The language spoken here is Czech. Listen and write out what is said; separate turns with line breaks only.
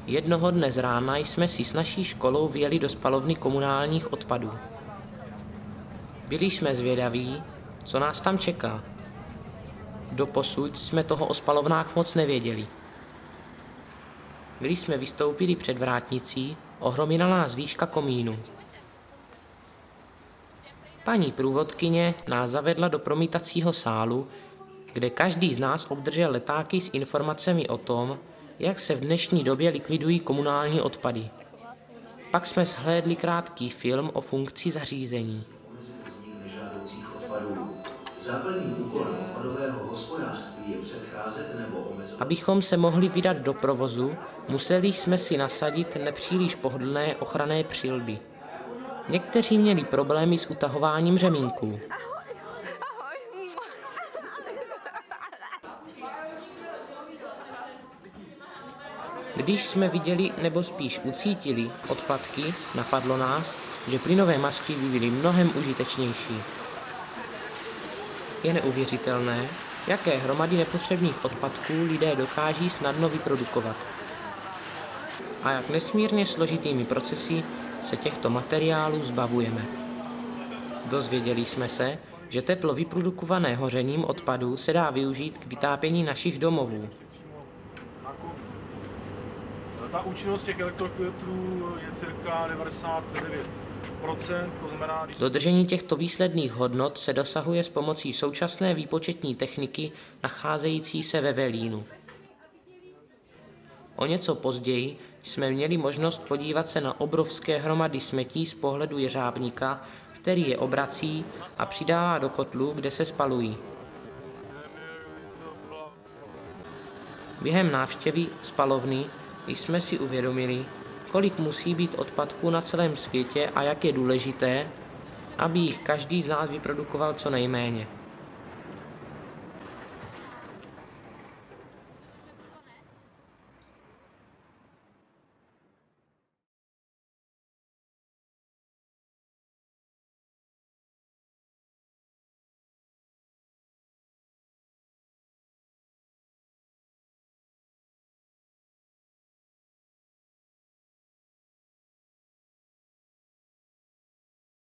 Jednoho dne z rána jsme si s naší školou vyjeli do spalovny komunálních odpadů. Byli jsme zvědaví, co nás tam čeká. Doposud jsme toho o spalovnách moc nevěděli. Když jsme vystoupili před vrátnicí, ohromila nás výška komínu. Paní průvodkyně nás zavedla do promítacího sálu, kde každý z nás obdržel letáky s informacemi o tom, jak se v dnešní době likvidují komunální odpady. Pak jsme shlédli krátký film o funkci zařízení.
Základním úkolem odpadového hospodářství je předcházet nebo omezovat.
Abychom se mohli vydat do provozu, museli jsme si nasadit nepříliš pohodlné ochranné přilby. Někteří měli problémy s utahováním řemínků. Když jsme viděli nebo spíš ucítili odpadky, napadlo nás, že plynové masky by byly mnohem užitečnější. Je neuvěřitelné, jaké hromady nepotřebných odpadků lidé dokáží snadno vyprodukovat. A jak nesmírně složitými procesy se těchto materiálů zbavujeme. Dozvěděli jsme se, že teplo vyprodukované hořením odpadů se dá využít k vytápění našich domovů.
Ta účinnost těch elektrofiltrů je cirka 99%, to znamená...
Dodržení těchto výsledných hodnot se dosahuje s pomocí současné výpočetní techniky nacházející se ve Velínu. O něco později jsme měli možnost podívat se na obrovské hromady smetí z pohledu jeřábníka, který je obrací a přidává do kotlů, kde se spalují. Během návštěvy spalovny jsme si uvědomili, kolik musí být odpadků na celém světě a jak je důležité, aby jich každý z nás vyprodukoval co nejméně.